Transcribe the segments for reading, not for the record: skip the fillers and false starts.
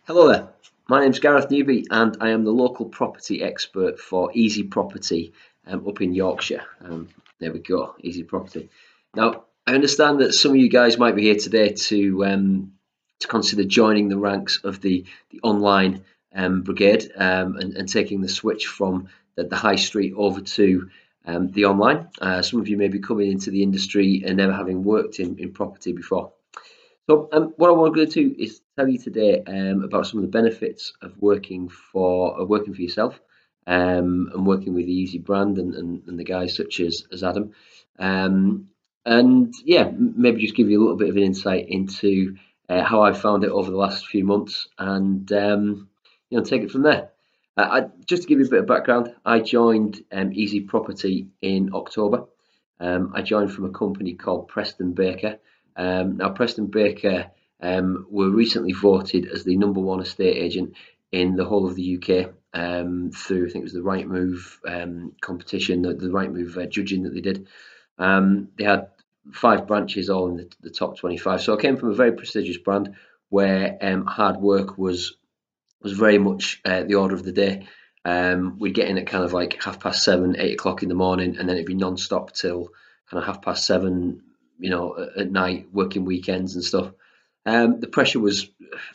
Hello there, my name's Gareth Newby and I am the local property expert for Easy Property up in Yorkshire. There we go, Easy Property. Now, I understand that some of you guys might be here today to consider joining the ranks of the online brigade and taking the switch from the high street over to the online. Some of you may be coming into the industry and never having worked in property before. So what I want to do is tell you today about some of the benefits of working for yourself and working with the Easy brand and the guys such as Adam. Um, and yeah, maybe just give you a little bit of an insight into how I've found it over the last few months and take it from there. Just to give you a bit of background, I joined Easy Property in October. I joined from a company called Preston Baker. Now, Preston Baker were recently voted as the #1 estate agent in the whole of the UK through, I think it was the Rightmove competition, the Rightmove judging that they did. They had 5 branches, all in the top 25. So I came from a very prestigious brand where hard work was very much the order of the day. We'd get in at kind of like 7:30, 8 o'clock in the morning, and then it'd be non-stop till kind of 7:30, at night, working weekends and stuff. The pressure was,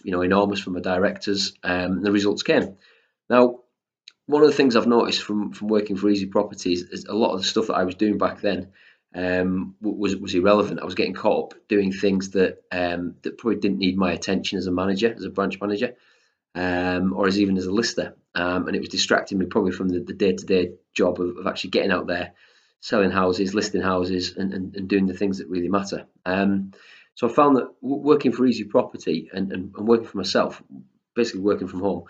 enormous from the directors, and the results came. Now, one of the things I've noticed from working for Easy Properties is a lot of the stuff that I was doing back then was irrelevant. I was getting caught up doing things that probably didn't need my attention as a manager, as a branch manager, or as even as a lister, and it was distracting me probably from the day-to-day job of actually getting out there, selling houses, listing houses, and doing the things that really matter. So I found that working for Easy Property and working for myself, basically working from home,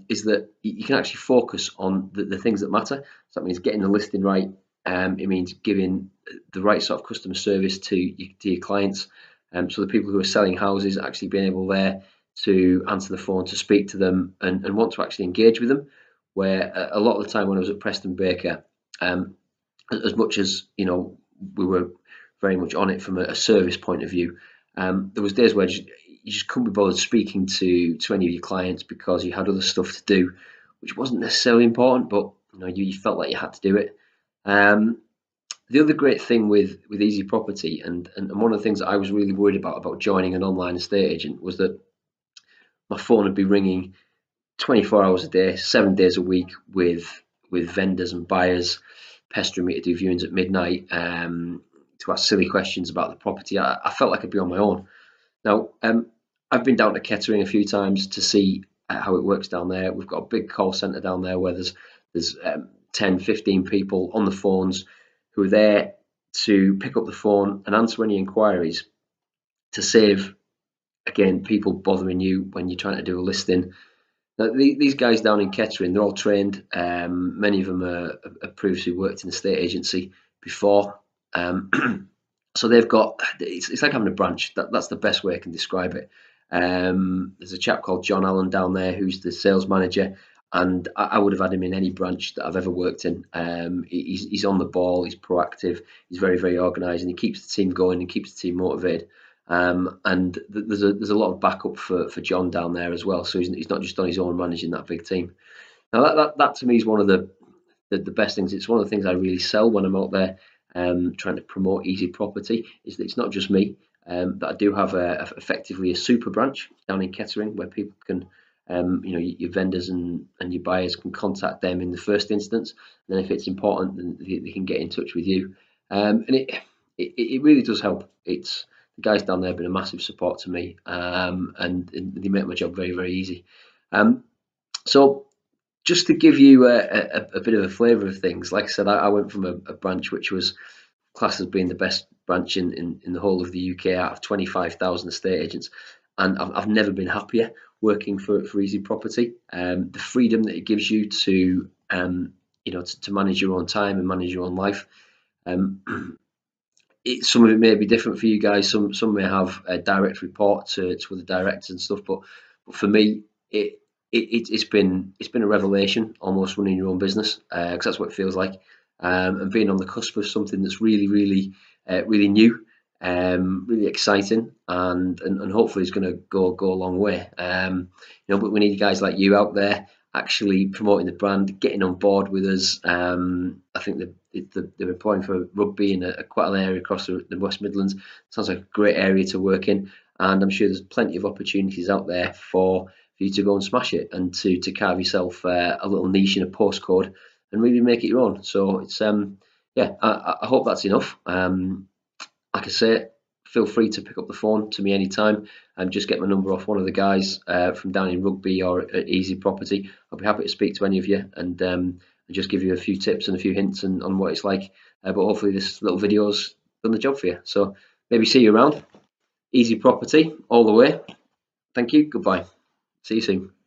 is that you can actually focus on the things that matter. So that means getting the listing right. It means giving the right sort of customer service to your clients. So the people who are selling houses actually being able there to answer the phone, to speak to them, and want to actually engage with them. Where a lot of the time when I was at Preston Baker, as much as we were very much on it from a service point of view, there was days where you just couldn't be bothered speaking to any of your clients because you had other stuff to do, which wasn't necessarily important, but you felt like you had to do it. The other great thing with Easy Property, and one of the things that I was really worried about joining an online estate agent, was that my phone would be ringing 24 hours a day, 7 days a week, with vendors and buyers pestering me to do viewings at midnight, to ask silly questions about the property. I felt like I'd be on my own. Now, I've been down to Kettering a few times to see how it works down there. We've got a big call centre down there where there's 10, 15 people on the phones who are there to pick up the phone and answer any inquiries, to save, again, people bothering you when you're trying to do a listing. Now, these guys down in Kettering, they're all trained. Many of them are previously worked in a estate agency before. So they've got, it's like having a branch. That's the best way I can describe it. There's a chap called John Allen down there who's the sales manager, and I would have had him in any branch that I've ever worked in. He's on the ball, he's proactive, he's very, very organised, and he keeps the team going and keeps the team motivated. And there's a lot of backup for John down there as well. So he's not just on his own managing that big team. Now that to me is one of the best things. It's one of the things I really sell when I'm out there trying to promote Easy Property, is that it's not just me. That I do have effectively a super branch down in Kettering where people can, your vendors and your buyers can contact them in the first instance. And then if it's important, then they can get in touch with you. And it really does help. The guys down there have been a massive support to me, and they make my job very, very easy. So just to give you a bit of a flavour of things, like I said, I went from a branch which was classed as being the best branch in the whole of the UK out of 25,000 estate agents, and I've never been happier working for Easy Property. The freedom that it gives you to to manage your own time and manage your own life. Some of it may be different for you guys. Some may have a direct report to the directors and stuff, but for me, it's been a revelation almost, running your own business, because that's what it feels like, and being on the cusp of something that's really, really, really new. Really exciting, and hopefully it's going to go a long way. But we need guys like you out there actually promoting the brand, getting on board with us. I think they're applying for rugby in quite an area across the West Midlands. Sounds like a great area to work in, and I'm sure there's plenty of opportunities out there for you to go and smash it and to carve yourself a little niche in a postcode and really make it your own. So it's I hope that's enough. Like I say, feel free to pick up the phone to me anytime and just get my number off one of the guys from down in Rugby or at Easy Property. I'll be happy to speak to any of you and just give you a few tips and a few hints on what it's like. But hopefully this little video's done the job for you. So maybe see you around. Easy Property all the way. Thank you. Goodbye. See you soon.